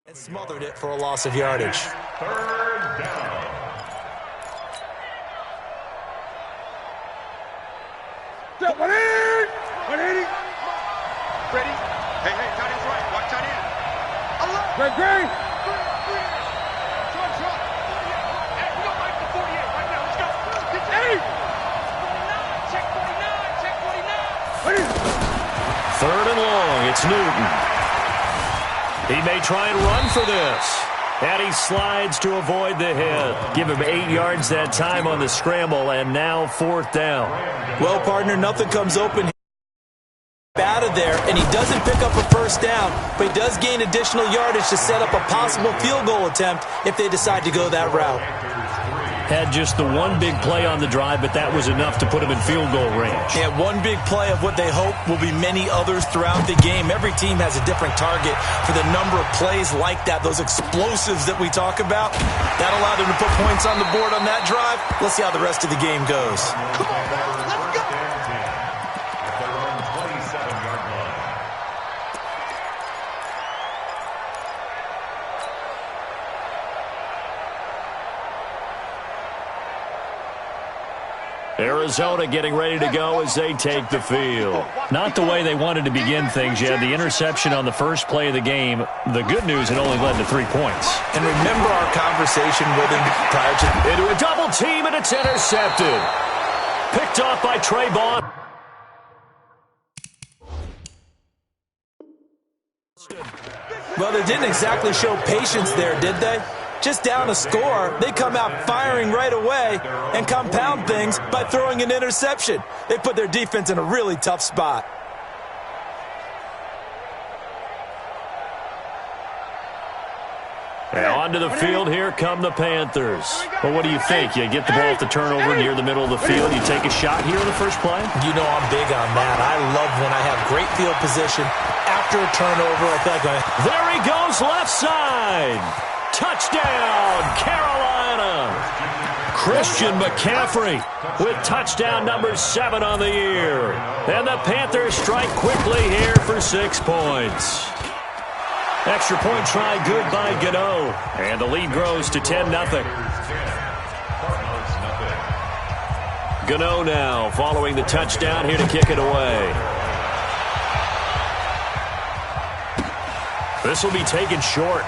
And smothered it for a loss of yardage. Third down. Ready? Hey, tight end's right. Watch tight end. Great. Short. Hey, we don't like the 48 right now. Let's go. Hey! 49. Check 49. Third and long. It's Newton. He may try and run for this. And he slides to avoid the hit. Give him 8 yards that time on the scramble, and now fourth down. Well, partner, nothing comes open out of there, and he doesn't pick up a first down, but he does gain additional yardage to set up a possible field goal attempt if they decide to go that route. Had just the one big play on the drive, but that was enough to put him in field goal range. Yeah, one big play of what they hope will be many others throughout the game. Every team has a different target for the number of plays like that, those explosives that we talk about. That allowed them to put points on the board on that drive. Let's see how the rest of the game goes. Come on, fellas. Let's go. Arizona getting ready to go as they take the field. Not the way they wanted to begin things yet. The interception on the first play of the game. The good news, it only led to 3 points. And remember our conversation with him prior to... Into a double team, and it's intercepted. Picked off by Trayvon. Well, they didn't exactly show patience there, did they? Just down a score, they come out firing right away and compound things by throwing an interception. They put their defense in a really tough spot. And onto the field, here come the Panthers. Well, what do you think? You get the ball at the turnover near the middle of the field, you take a shot here in the first play? You know I'm big on that. I love when I have great field position after a turnover. I feel like there he goes, left side. Touchdown, Carolina. Christian McCaffrey with touchdown number 7 on the year. And the Panthers strike quickly here for 6 points. Extra point try good by Gano. And the lead grows to 10-0. Gano now following the touchdown here to kick it away. This will be taken short.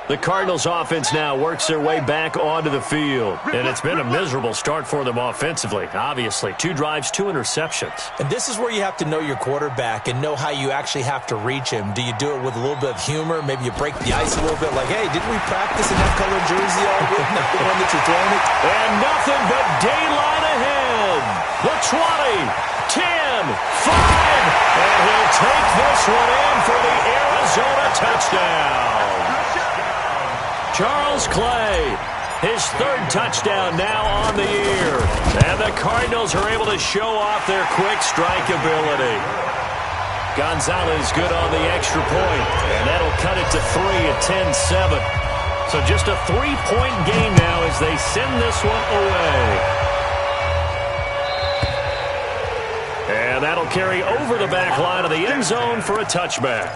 The Cardinals offense now works their way back onto the field. And it's been a miserable start for them offensively, obviously. 2 drives, 2 interceptions. And this is where you have to know your quarterback and know how you actually have to reach him. Do you do it with a little bit of humor? Maybe you break the ice a little bit like, hey, didn't we practice in that color jersey all week? Not the one that you're throwing it? And nothing but daylight ahead. The 20, 10, 5. And he'll take this one in for the Arizona touchdown. Charles Clay, his 3rd touchdown now on the year. And the Cardinals are able to show off their quick strike ability. Gonzalez good on the extra point, and that'll cut it to 3 at 10-7. So just a 3-point game now as they send this one away. And that'll carry over the back line of the end zone for a touchback.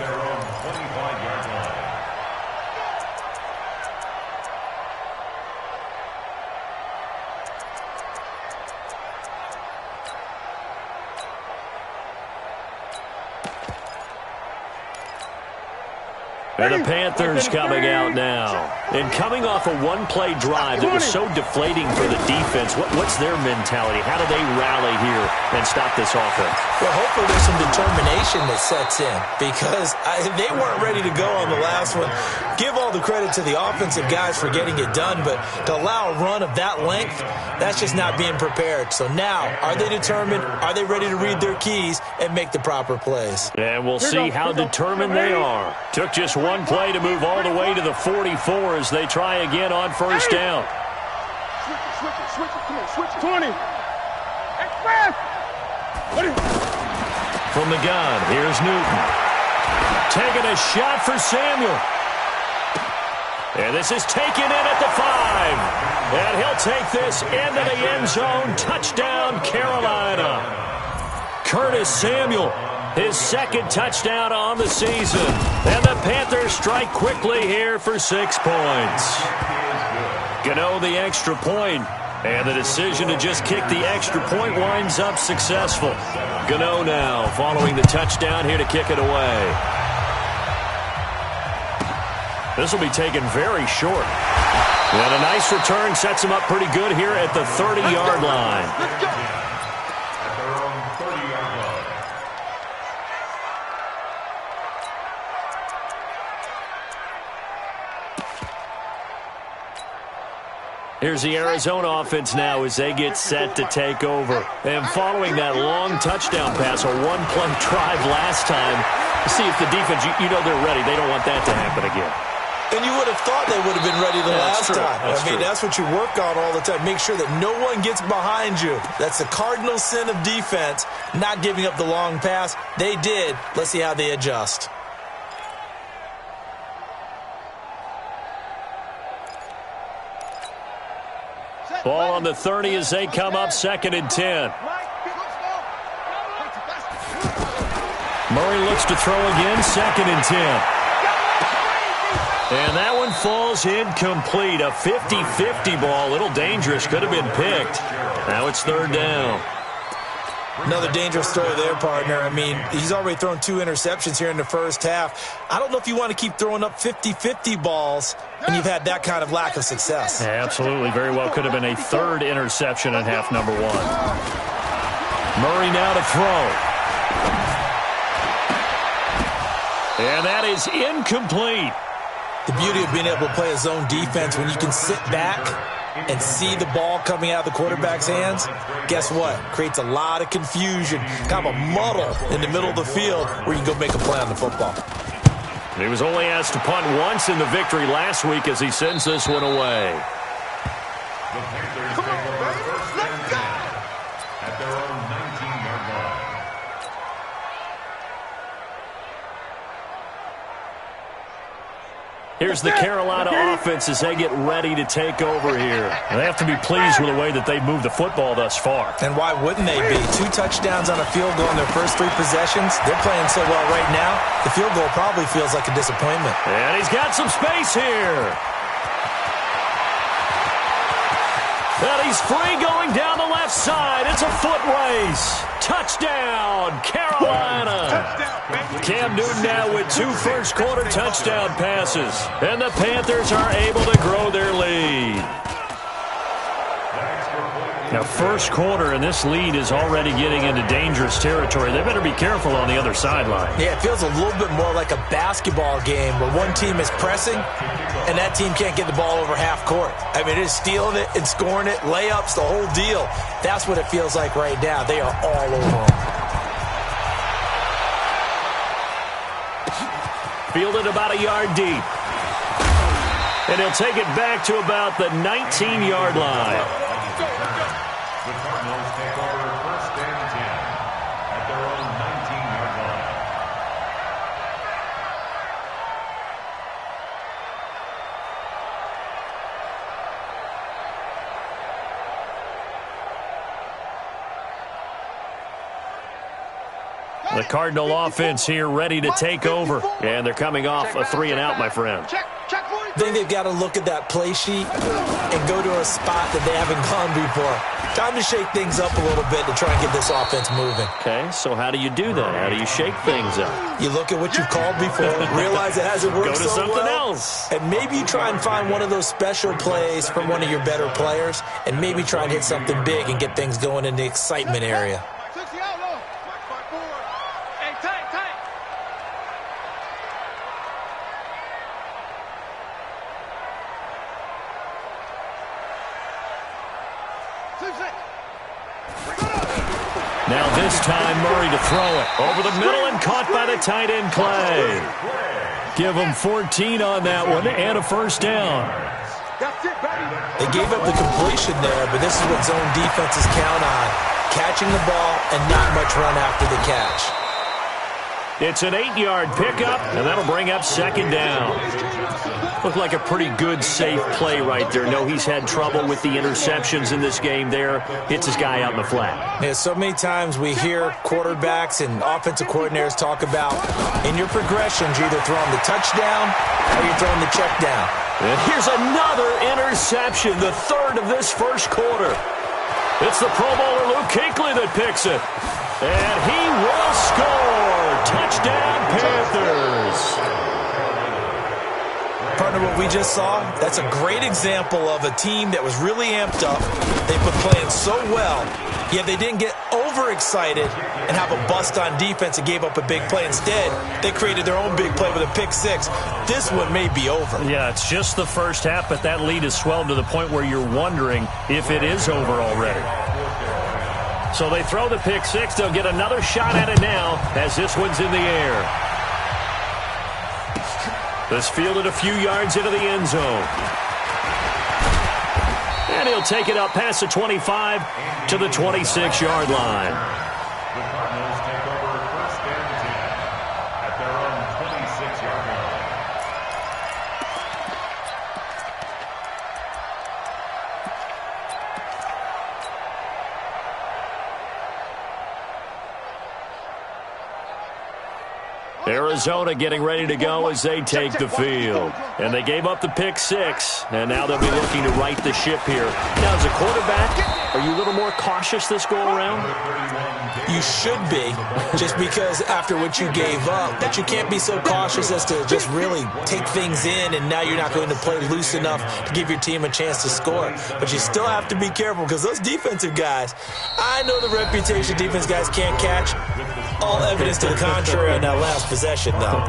And the Panthers coming out now. And coming off a one-play drive that was so deflating for the defense, what's their mentality? How do they rally here and stop this offense? Well, hopefully there's some determination that sets in because they weren't ready to go on the last one. Give all the credit to the offensive guys for getting it done, but to allow a run of that length, that's just not being prepared. So now, are they determined? Are they ready to read their keys and make the proper plays? And we'll see how determined they are. Took just one play to move all the way to the 44 as they try again on first down. Switch it. Come on, switch it. 20. Express. From the gun, here's Newton. Taking a shot for Samuel. And this is taken in at the 5. And he'll take this into the end zone. Touchdown, Carolina. Curtis Samuel, his second touchdown on the season. And the Panthers strike quickly here for 6 points. Gano the extra point. And the decision to just kick the extra point winds up successful. Gano now following the touchdown here to kick it away. This will be taken very short. And a nice return sets him up pretty good here at the 30-yard line. At their own 30-yard line. Here's the Arizona offense now as they get set to take over. And following that long touchdown pass, a one-play drive last time, see if the defense, you know they're ready. They don't want that to happen again. And you would have thought they would have been ready the last time. I mean, that's what you work on all the time. Make sure that no one gets behind you. That's the cardinal sin of defense, not giving up the long pass. They did. Let's see how they adjust. Ball on the 30 as they come up 2nd and 10. Murray looks to throw again, 2nd and 10. And that one falls incomplete. A 50-50 ball. A little dangerous. Could have been picked. Now it's 3rd down. Another dangerous throw there, partner. I mean, he's already thrown 2 interceptions here in the first half. I don't know if you want to keep throwing up 50-50 balls when you've had that kind of lack of success. Yeah, absolutely. Very well could have been a 3rd interception in half number 1. Murray now to throw. And that is incomplete. The beauty of being able to play a zone defense when you can sit back and see the ball coming out of the quarterback's hands, guess what? Creates a lot of confusion, kind of a muddle in the middle of the field where you can go make a play on the football. He was only asked to punt once in the victory last week as he sends this one away. The Panthers take over 1st and 10 at their own 19-yard line. Here's the Carolina offense as they get ready to take over here. They have to be pleased with the way that they've moved the football thus far. And why wouldn't they be? 2 touchdowns on a field goal in their first 3 possessions. They're playing so well right now, the field goal probably feels like a disappointment. And he's got some space here. And he's free going down the left side. It's a foot race. Touchdown, Carolina. Cam Newton now with 2 first-quarter touchdown passes. And the Panthers are able to grow their lead. Now, first quarter, and this lead is already getting into dangerous territory. They better be careful on the other sideline. Yeah, it feels a little bit more like a basketball game where one team is pressing and that team can't get the ball over half court. I mean, it is stealing it and scoring it, layups, the whole deal. That's what it feels like right now. They are all over them. Fielded about a yard deep. And he'll take it back to about the 19-yard line. The Cardinals take over 1st and 10 at their own 19-yard line. The Cardinal offense here ready to take over. And they're coming off a 3-and-out, my friend. I think they've got to look at that play sheet and go to a spot that they haven't gone before. Time to shake things up a little bit to try and get this offense moving. Okay, so how do you do that? How do you shake things up? You look at what you've called before, realize it hasn't worked Go to so something well, else. and maybe you try and find one of those special plays from one of your better players, and maybe try and hit something big and get things going in the excitement area. Now this time Murray to throw it. Over the middle and caught by the tight end Clay. Give him 14 on that one and a first down. They gave up the completion there, but this is what zone defenses count on. Catching the ball and not much run after the catch. It's an 8-yard pickup, and that'll bring up second down. Looked like a pretty good, safe play right there. No, he's had trouble with the interceptions in this game there. Hits his guy out in the flat. Yeah, so many times we hear quarterbacks and offensive coordinators talk about in your progressions, you're either throwing the touchdown or you're throwing the check down. And here's another interception, the third of this first quarter. It's the Pro Bowler Luke Kuechly that picks it. And he will score. Touchdown, Panthers. Partner, what we just saw, that's a great example of a team that was really amped up. They've been playing so well, yet they didn't get overexcited and have a bust on defense and gave up a big play. Instead, they created their own big play with a pick six. This one may be over. Yeah, it's just the first half, but that lead has swelled to the point where you're wondering if it is over already. So they throw the pick six. They'll get another shot at it now as this one's in the air. This fielded a few yards into the end zone. And he'll take it up past the 25 to the 26-yard line. The Cardinals take over first and 10 at their own 26-yard line. Arizona getting ready to go as they take the field. And they gave up the pick six, and now they'll be looking to right the ship here. Now, as a quarterback, are you a little more cautious this go-around? You should be, just because after what you gave up, but you can't be so cautious as to just really take things in, and now you're not going to play loose enough to give your team a chance to score. But you still have to be careful because those defensive guys, I know the reputation defense guys can't catch. All evidence to the contrary on that last possession, though.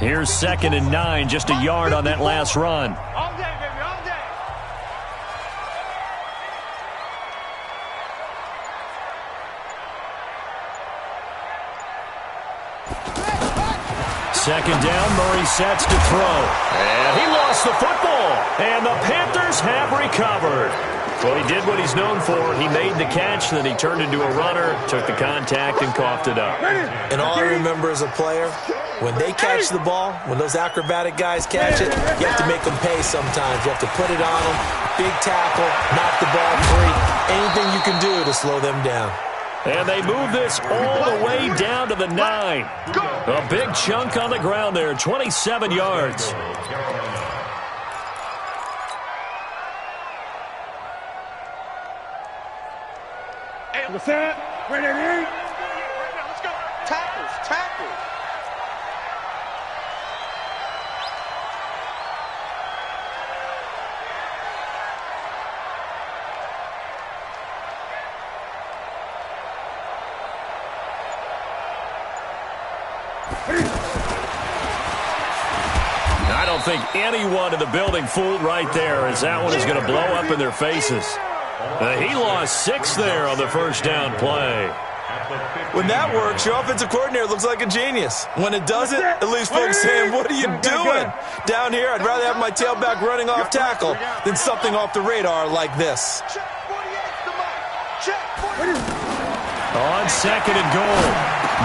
Here's 2nd and 9, just a yard on that last run. All day, baby, all day. Second down, Murray sets to throw. And he lost the football. And the Panthers have recovered. Well, he did what he's known for. He made the catch, then he turned into a runner, took the contact, and coughed it up. And all I remember as a player, when they catch the ball, when those acrobatic guys catch it, you have to make them pay sometimes. You have to put it on them, big tackle, knock the ball free. Anything you can do to slow them down. And they move this all the way down to the 9. A big chunk on the ground there, 27 yards. What's that? Ready to eat? Let's go. Tackles, tackles. I don't think anyone in the building fooled right there, as that one is going to blow up in their faces. He lost 6 there on the first down play. When that works, your offensive coordinator looks like a genius. When it doesn't, at least folks saying, what are you doing? Down here, I'd rather have my tailback running off tackle than something off the radar like this. Check 48's the mark. Check 48. On 2nd and goal,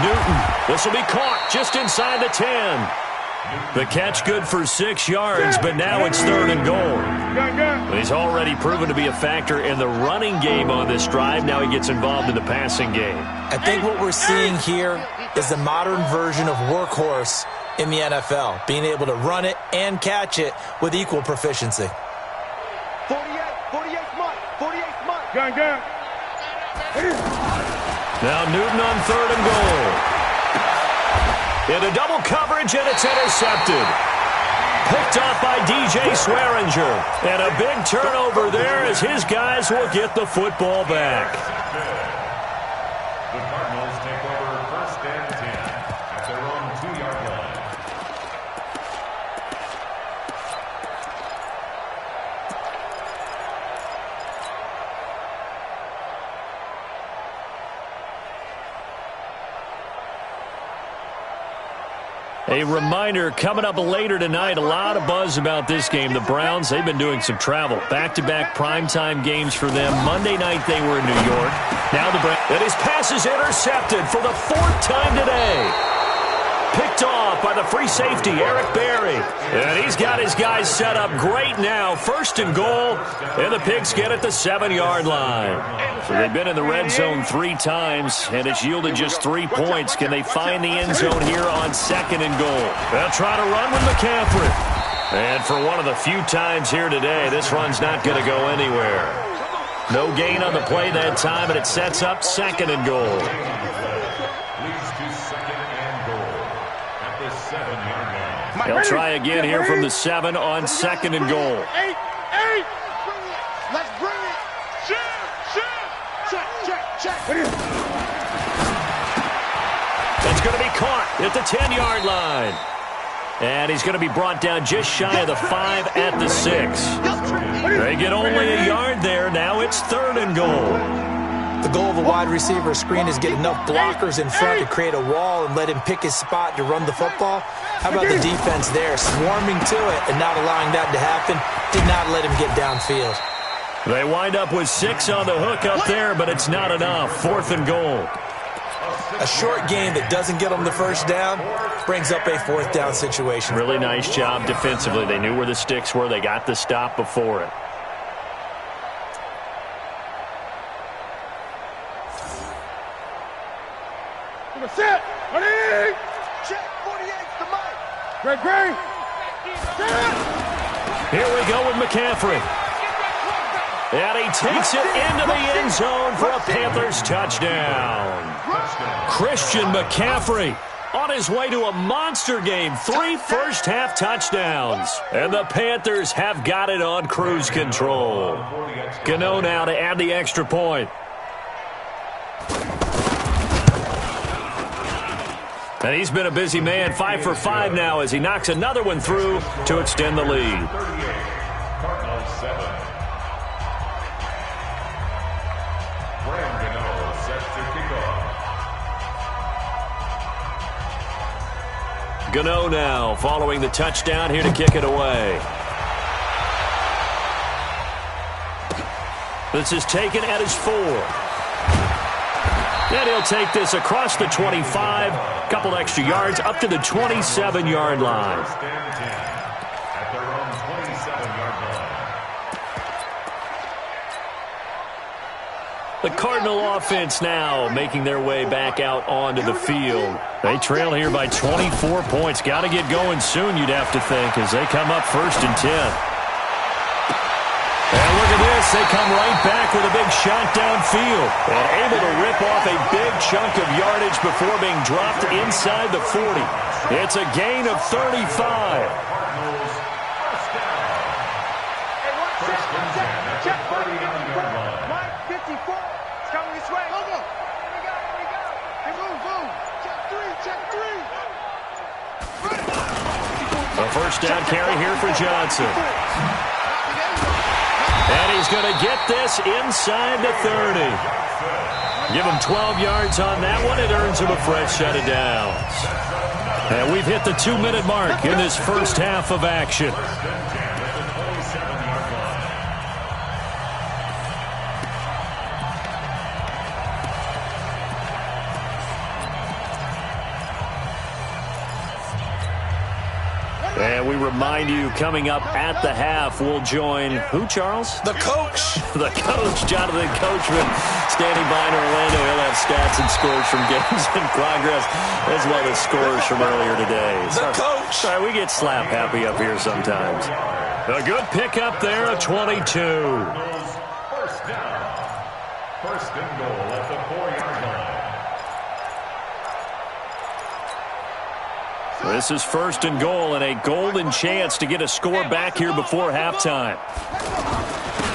Newton. This will be caught just inside the 10. The catch good for 6 yards, but now it's 3rd and goal. He's already proven to be a factor in the running game on this drive. Now he gets involved in the passing game. I think what we're seeing here is the modern version of workhorse in the NFL, being able to run it and catch it with equal proficiency. 48's mark. 48's mark. Gun. Now Newton on 3rd and goal. Into double coverage, and it's intercepted. Picked off by DJ Swearinger. And a big turnover there as his guys will get the football back. The Cardinals take over first and 10 at their own 2-yard line. A reminder, coming up later tonight, a lot of buzz about this game. The Browns, they've been doing some travel. Back-to-back primetime games for them. Monday night they were in New York. Now the Browns. And his pass is intercepted for the 4th time today. Picked off by the free safety, Eric Berry. And he's got his guys set up great now. 1st and goal, and the Pigskin at the 7-yard line. So they've been in the red zone 3 times, and it's yielded just 3 points. Can they find the end zone here on 2nd and goal? They'll try to run with McCaffrey. And for one of the few times here today, this run's not going to go anywhere. No gain on the play that time, and it sets up 2nd and goal. He'll try again here from the 7 on 2nd and goal. 8. Let's bring it. Check. That's going to be caught at the 10-yard line. And he's going to be brought down just shy of the 5 at the 6. They get only a yard there. Now it's 3rd and goal. The goal of a wide receiver screen is get enough blockers in front to create a wall and let him pick his spot to run the football. How about the defense there, swarming to it and not allowing that to happen? Did not let him get downfield. They wind up with 6 on the hook up there, but it's not enough. 4th and goal. A short game that doesn't get them the 1st down brings up a 4th down situation. Really nice job defensively. They knew where the sticks were. They got the stop before it. Set. Ready. Check. 48's the mic. Great. Here we go with McCaffrey. And he takes it into the end zone for a Panthers touchdown. Christian McCaffrey on his way to a monster game. 3 first-half touchdowns. And the Panthers have got it on cruise control. Gano now to add the extra point. And he's been a busy man, 5 for 5 now as he knocks another one through to extend the lead. Cardinals 7. Gano set to kick off. Gano now following the touchdown here to kick it away. This is taken at his 4. And he'll take this across the 25, couple extra yards, up to the 27-yard line. At their own 27-yard line. The Cardinal offense now making their way back out onto the field. They trail here by 24 points. Got to get going soon, you'd have to think, as they come up 1st and 10. And look at this. They come right back with a big shot downfield. And able to rip off a big chunk of yardage before being dropped inside the 40. It's a gain of 35. Cardinals first down. First and 10 at the 39-yard line. Mike 54. It's coming this way. Here we go. Hey, move. Check three. A first down carry here for Johnson. And he's going to get this inside the 30. Give him 12 yards on that one. It earns him a fresh set of downs. And we've hit the 2-minute mark in this first half of action. And we remind you, coming up at the half, we'll join who, Charles? The coach. The coach, Jonathan Coachman, standing by in Orlando. He'll have stats and scores from games in progress, as well as scores from earlier today. The coach. Sorry, we get slap happy up here sometimes. A good pickup there, a 22. First down. First and goal at the 4-yard line. This is 1st and goal and a golden chance to get a score back here before halftime.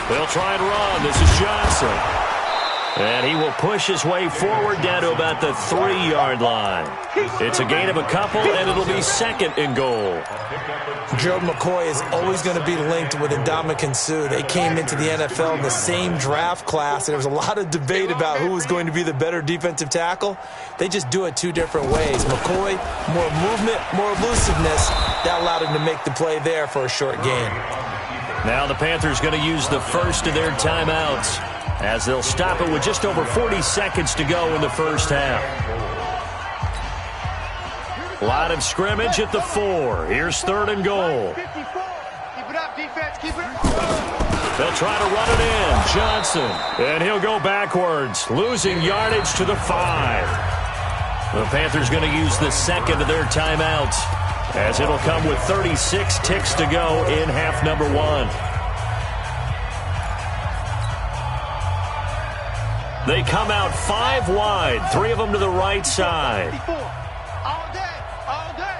They'll try and run. This is Johnson. And he will push his way forward down to about the 3-yard line. It's a gain of a couple, and it'll be 2nd and goal. Joe McCoy is always going to be linked with Ndamukong Suh. They came into the NFL in the same draft class, and there was a lot of debate about who was going to be the better defensive tackle. They just do it 2 different ways. McCoy, more movement, more elusiveness. That allowed him to make the play there for a short gain. Now the Panthers going to use the first of their timeouts, as they'll stop it with just over 40 seconds to go in the first half. Line of scrimmage at the 4. Here's 3rd and goal. 54. Keep it up, defense. Keep it up. They'll try to run it in. Johnson. And he'll go backwards, losing yardage to the 5. The Panthers going to use the second of their timeouts, as it'll come with 36 ticks to go in half number 1. They come out 5 wide, 3 of them to the right side. All day, all day.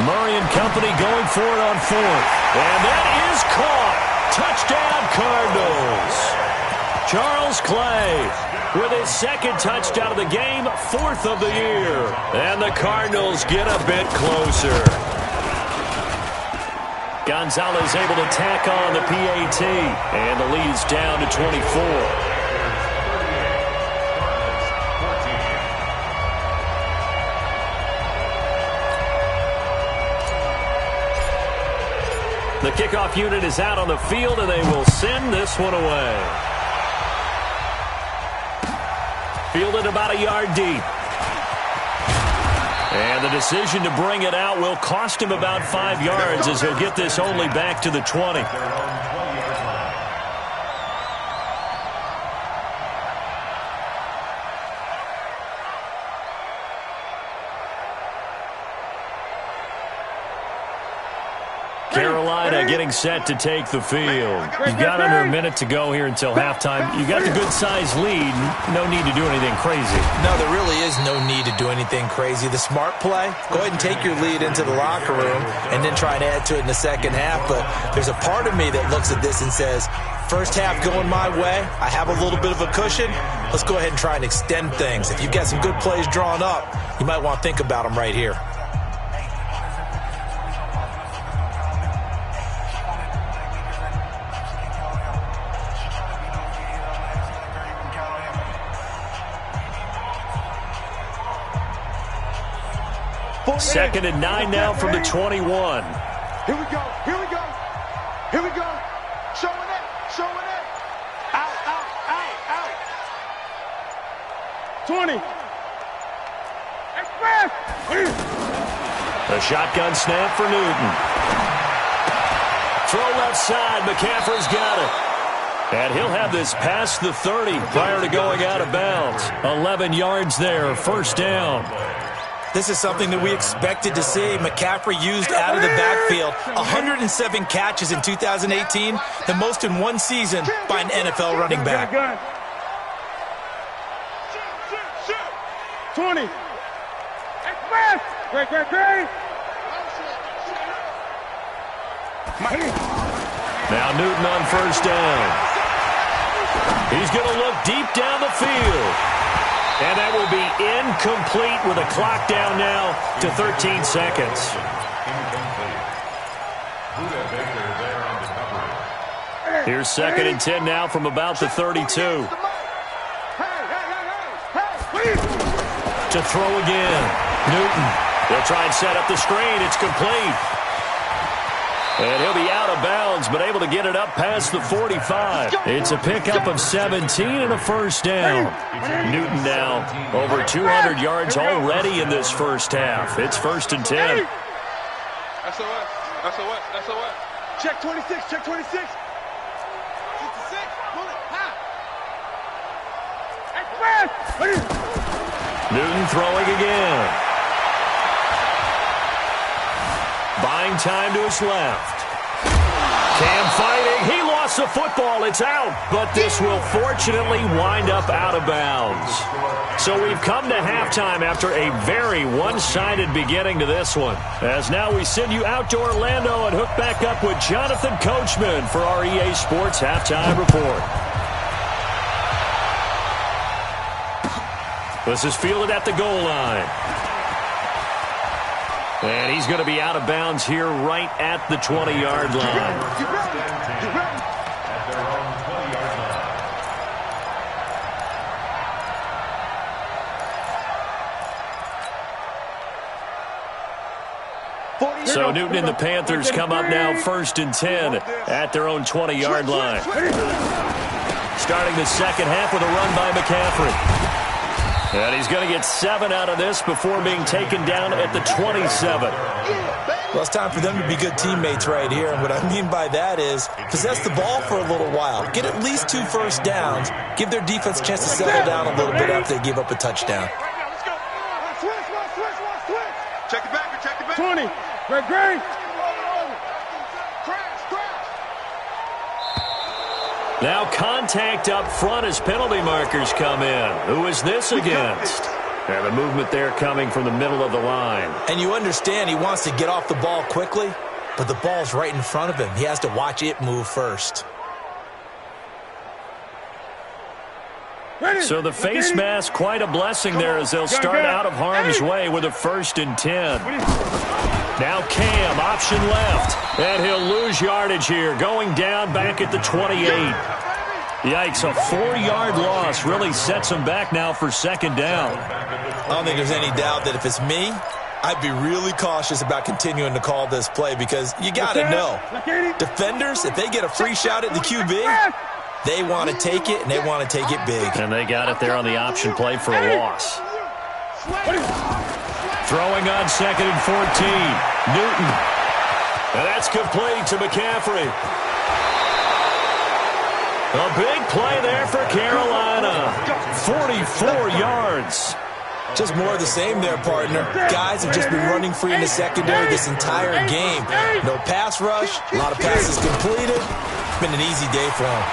Murray and company going for it on 4th. And that is caught. Touchdown, Cardinals. Charles Clay with his 2nd touchdown of the game, 4th of the year. And the Cardinals get a bit closer. Gonzalez able to tack on the PAT. And the lead is down to 24. The kickoff unit is out on the field, and they will send this one away. Fielded about a yard deep. And the decision to bring it out will cost him about 5 yards, as he'll get this only back to the 20. Carolina getting set to take the field. You've got under a minute to go here until halftime. You got the good-sized lead. No need to do anything crazy. No, there really is no need to do anything crazy. The smart play, go ahead and take your lead into the locker room and then try and add to it in the second half. But there's a part of me that looks at this and says, first half going my way, I have a little bit of a cushion. Let's go ahead and try and extend things. If you've got some good plays drawn up, you might want to think about them right here. Second and 9 now from the 21. Here we go. Here we go. Here we go. Showing it. Showing it. Out, out, out, out. 20. Express. A shotgun snap for Newton. Throw left side. McCaffrey's got it. And he'll have this past the 30 prior to going out of bounds. 11 yards there. First down. This is something that we expected to see. McCaffrey used out of the backfield. 107 catches in 2018, the most in one season by an NFL running back. 20. Express. Great. Now Newton on first down. He's going to look deep down the field. And that will be incomplete with a clock down now to 13 seconds. Here's 2nd and 10 now from about the 32. To throw again. Newton. They'll try and set up the screen. It's complete. And he'll be out of bounds, but able to get it up past the 45. It's a pickup of 17 and a first down. Newton now over 200 yards already in this first half. It's 1st and 10. SOS. Check 26. Check 26. 66. Pull it. Express. Newton throwing again. Buying time to his left. Cam fighting. He lost the football. It's out. But this will fortunately wind up out of bounds. So we've come to halftime after a very one-sided beginning to this one. As now we send you out to Orlando and hook back up with Jonathan Coachman for our EA Sports Halftime Report. This is fielded at the goal line. And he's going to be out of bounds here right at the 20-yard line. At their own 20-yard line. So Newton and the Panthers come up now 1st and 10 at their own 20-yard line. Starting the second half with a run by McCaffrey. And he's going to get 7 out of this before being taken down at the 27. Well, it's time for them to be good teammates right here. And what I mean by that is possess the ball for a little while. Get at least 2 first downs. Give their defense a chance to settle down a little bit after they give up a touchdown. Check it back. Check it back. 20. Great. Now contact up front as penalty markers come in. Who is this against? And the movement there coming from the middle of the line. And you understand he wants to get off the ball quickly, but the ball's right in front of him. He has to watch it move first. So the face mask, quite a blessing there as they'll start out of harm's way with a 1st and 10. Now Cam, option left, and he'll lose yardage here, going down back at the 28. Yikes, a 4-yard loss really sets him back now for 2nd down. I don't think there's any doubt that if it's me, I'd be really cautious about continuing to call this play because you got to know, defenders, if they get a free shot at the QB, they want to take it, and they want to take it big. And they got it there on the option play for a loss. Throwing on 2nd and 14. Newton. And that's complete to McCaffrey. A big play there for Carolina. 44 yards. Just more of the same there, partner. Guys have just been running free in the secondary this entire game. No pass rush, a lot of passes completed. It's been an easy day for them.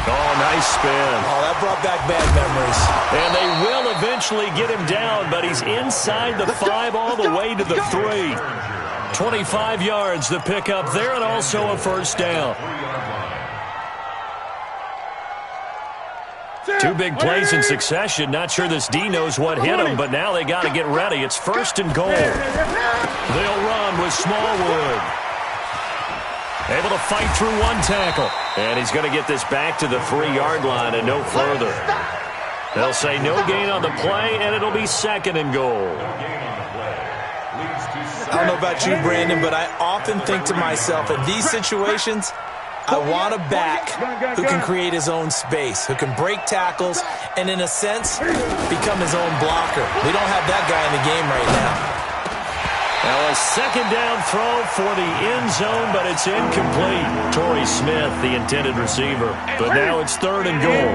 Oh, nice spin. Oh, that brought back bad memories. And they will eventually get him down, but he's inside the 5 all the way to the 3. 25 yards the pickup there, and also a 1st down. 2 big plays in succession. Not sure this D knows what hit him, but now they got to get ready. It's 1st and goal. They'll run with Smallwood. Able to fight through 1 tackle. And he's going to get this back to the 3-yard line and no further. They'll say no gain on the play, and it'll be 2nd and goal. I don't know about you, Brandon, but I often think to myself, in these situations, I want a back who can create his own space, who can break tackles, and in a sense, become his own blocker. We don't have that guy in the game right now. Now a 2nd down throw for the end zone, but it's incomplete. Torrey Smith, the intended receiver. But now it's 3rd and goal.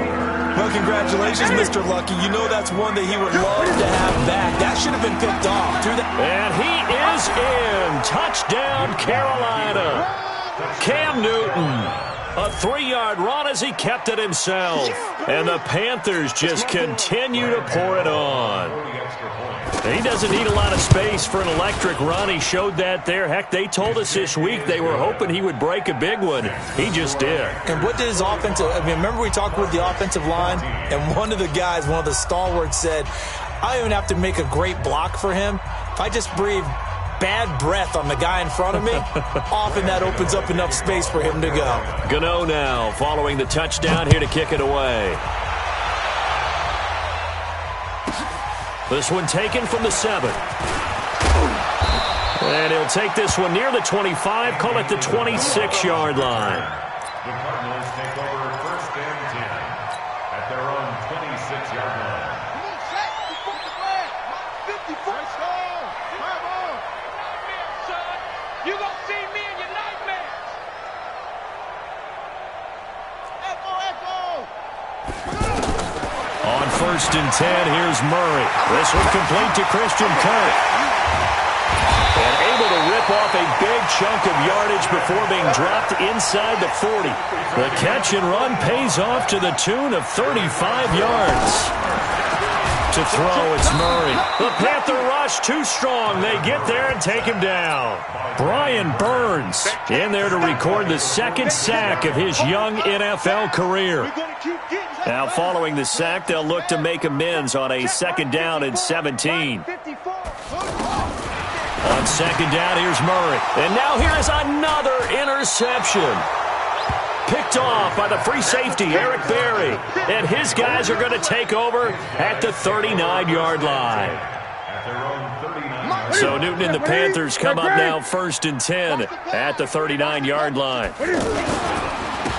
Well, congratulations, Mr. Lucky. You know that's one that he would love to have back. That should have been picked off. And he is in. Touchdown, Carolina. Cam Newton. A 3-yard run as he kept it himself. And the Panthers just continue to pour it on. He doesn't need a lot of space for an electric run. He showed that there. Heck, they told us this week they were hoping he would break a big one. He just did. And what did his offensive... I mean, remember we talked with the offensive line, and one of the guys, one of the stalwarts said, I don't even have to make a great block for him. If I just breathe bad breath on the guy in front of me, often that opens up enough space for him to go. Gano now following the touchdown here to kick it away. This one taken from the 7. And he'll take this one near the 25, call it the 26-yard line. The Cardinals take over 1st and 10 at their own 26-yard line. Come on, Shaq. Before the flag. 51st down. Come on. Son, you gonna see me in your nightmares. Echo. On 1st and 10, here's Murray. This one complete to Christian Kirk. And able to rip off a big chunk of yardage before being dropped inside the 40. The catch and run pays off to the tune of 35 yards. to throw. It's Murray. The Panther rush too strong. They get there and take him down. Brian Burns in there to record the second sack of his young NFL career. Now following the sack, they'll look to make amends on a 2nd down and 17. On 2nd down, here's Murray. And now here's another interception. Picked off by the free safety, Eric Berry. And his guys are going to take over at the 39-yard line. So Newton and the Panthers come up now 1st and 10 at the 39-yard line.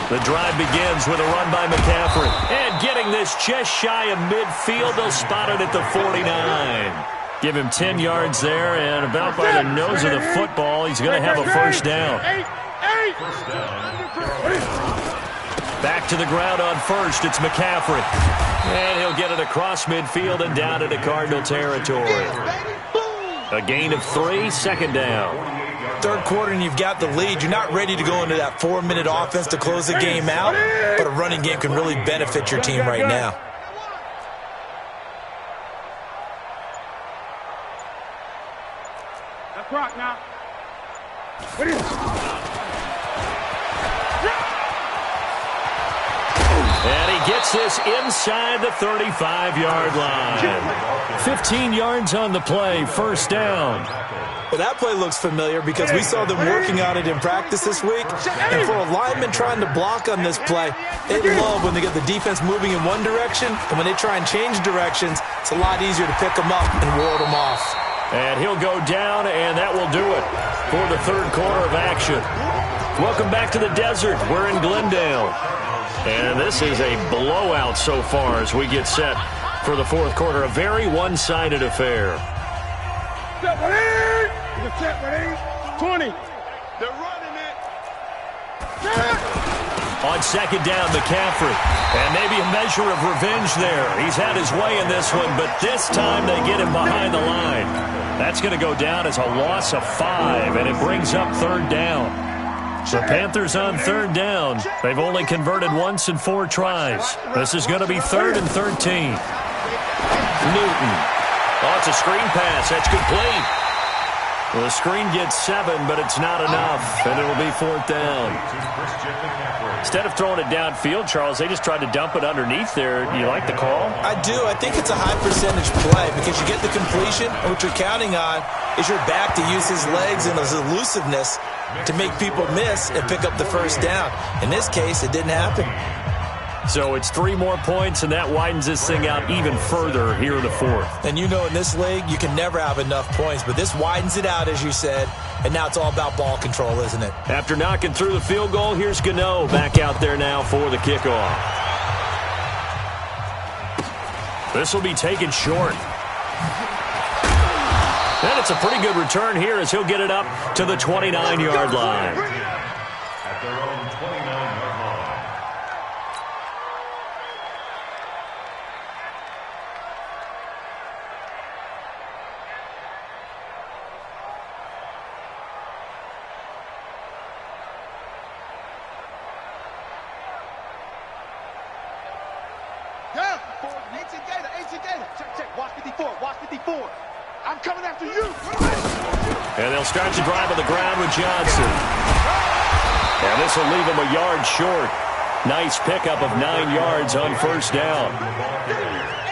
The drive begins with a run by McCaffrey. And getting this just shy of midfield, they'll spot it at the 49. Give him 10 yards there, and about by the nose of the football, he's going to have a 1st down. Back to the ground on 1st, it's McCaffrey. And he'll get it across midfield and down into Cardinal territory. A gain of 3, 2nd down. 3rd quarter and you've got the lead. You're not ready to go into that 4-minute offense to close the game out, but a running game can really benefit your team right now. That's right now. And he gets this inside the 35-yard line. 15 yards on the play, 1st down. Well, that play looks familiar because we saw them working on it in practice this week. And for a lineman trying to block on this play, they love when they get the defense moving in one direction. And when they try and change directions, it's a lot easier to pick them up and ward them off. And he'll go down, and that will do it for the 3rd quarter of action. Welcome back to the desert. We're in Glendale. And this is a blowout so far as we get set for the 4th quarter. A very one-sided affair. Set ready. 20. They're running it. On 2nd down, McCaffrey. And maybe a measure of revenge there. He's had his way in this one, but this time they get him behind the line. That's going to go down as a loss of 5, and it brings up 3rd down. The Panthers on 3rd down. They've only converted once in 4 tries. This is going to be 3rd and 13. Newton. Oh, it's a screen pass. That's complete. Well, the screen gets 7, but it's not enough, and it'll be 4th down. Instead of throwing it downfield, Charles, they just tried to dump it underneath there. Do you like the call? I do. I think it's a high-percentage play because you get the completion, and what you're counting on is your back to use his legs and his elusiveness to make people miss and pick up the 1st down. In this case, it didn't happen. So it's 3 more points, and that widens this thing out even further here in the 4th. And you know in this league, you can never have enough points, but this widens it out, as you said, and now it's all about ball control, isn't it? After knocking through the field goal, here's Gano back out there now for the kickoff. This will be taken short. And it's a pretty good return here as he'll get it up to the 29-yard line. At their own 29-yard line. Yeah, 18 Gator, 18 Gator. Check, watch 54, watch 54. I'm coming after you. And they'll start to drive on the ground with Johnson. And this will leave him a yard short. Nice pickup of 9 yards on 1st down.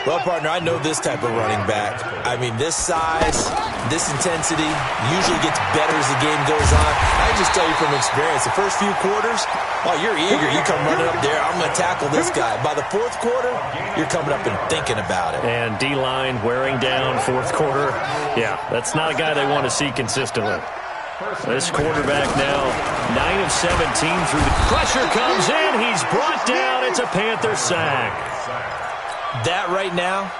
Well, partner, I know this type of running back. I mean, this size, this intensity usually gets better as the game goes on. I just tell you from experience, the first few quarters, oh, you're eager. You come running up there, I'm going to tackle this guy. By the 4th quarter, you're coming up and thinking about it. And D-line wearing down 4th quarter. Yeah, that's not a guy they want to see consistently. This quarterback now, 9 of 17 through the pressure comes in. He's brought down. It's a Panther sack. That right now,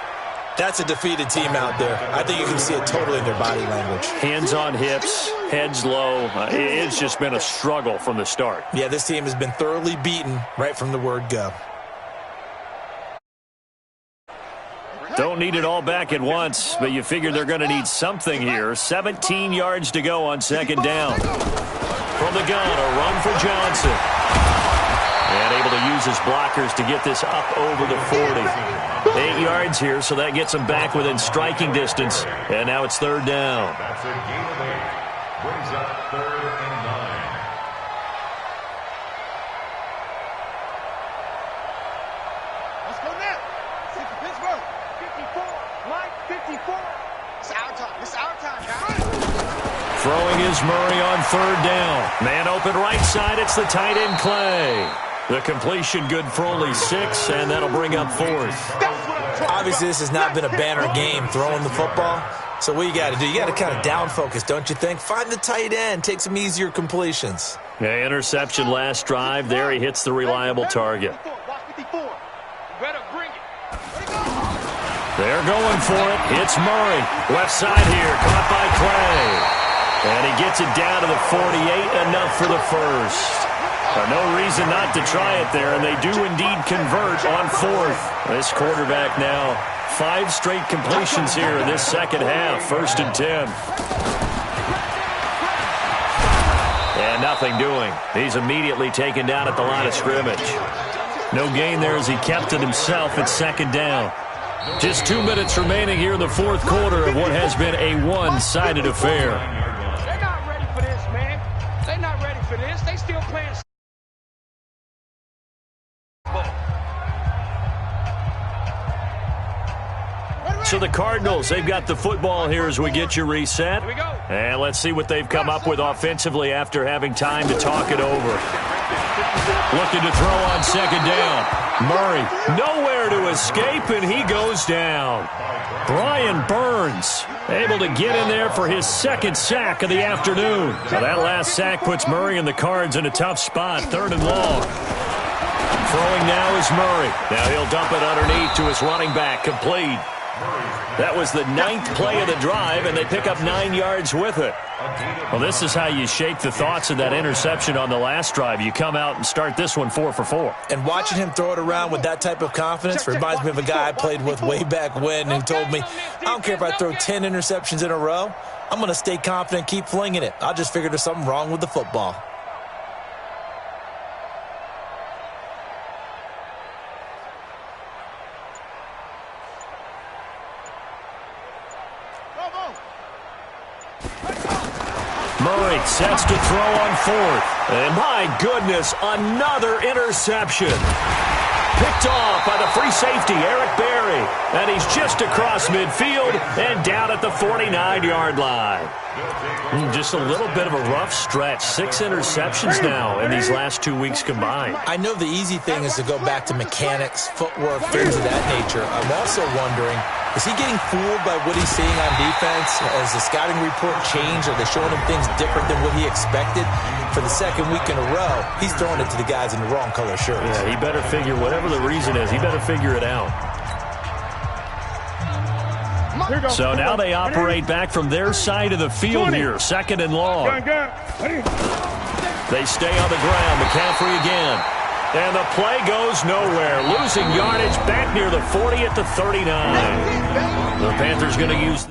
that's a defeated team out there. I think you can see it totally in their body language. Hands on hips, heads low. It's just been a struggle from the start. Yeah, this team has been thoroughly beaten right from the word go. Don't need it all back at once, but you figure they're going to need something here. 17 yards to go on 2nd down. From the gun, a run for Johnson. And able to uses blockers to get this up over the 40. 8 yards here, so that gets them back within striking distance. And now it's third down. That's a gain of 8. Brings up 3rd and 9. Let's go now. Pittsburgh. 54. Mike, 54. It's our time. It's our time, guys. Throwing is Murray on third down. Man open right side. It's the tight end Clay. The completion good for only 6, and that'll bring up 4th. Obviously, this has not been a banner game throwing the football. So what you got to do, you got to kind of down focus, don't you think? Find the tight end. Take some easier completions. Yeah, interception last drive. There he hits the reliable target. Better bring it. They're going for it. It's Murray. Left side here. Caught by Clay. And he gets it down to the 48. Enough for the first. No reason not to try it there, and they do indeed convert on 4th. This quarterback now 5 straight completions here in this second half. 1st and 10. And nothing doing. He's immediately taken down at the line of scrimmage. No gain there as he kept it himself at 2nd down. Just 2 minutes remaining here in the 4th quarter of what has been a one-sided affair. They're not ready for this, man. They're not ready for this. They still playing. So the Cardinals, they've got the football here as we get you reset. Here we go. And let's see what they've come up with offensively after having time to talk it over. Looking to throw on 2nd down. Murray, nowhere to escape, and he goes down. Brian Burns, able to get in there for his 2nd sack of the afternoon. So that last sack puts Murray and the Cards in a tough spot, 3rd and long. Throwing now is Murray. Now he'll dump it underneath to his running back, complete. That was the 9th play of the drive, and they pick up 9 yards with it. Well, this is how you shake the thoughts of that interception on the last drive. You come out and start this one 4 for 4. And watching him throw it around with that type of confidence reminds me of a guy I played with way back when who told me, I don't care if I throw 10 interceptions in a row. I'm going to stay confident, keep flinging it. I just figured there's something wrong with the football. Murray sets to throw on 4th. And my goodness, another interception. Picked off by the free safety, Eric Berry. And he's just across midfield and down at the 49-yard line. Just a little bit of a rough stretch. 6 interceptions now in these last 2 weeks combined. I know the easy thing is to go back to mechanics, footwork, things of that nature. I'm also wondering, is he getting fooled by what he's seeing on defense? Has the scouting report changed? Are they showing him things different than what he expected? For the 2nd week in a row, he's throwing it to the guys in the wrong color shirts. Yeah, he better figure, whatever the reason is, he better figure it out. So now they operate back from their side of the field here, 2nd and long. They stay on the ground. McCaffrey again. And the play goes nowhere. Losing yardage back near the 40 at the 39. The Panthers going to use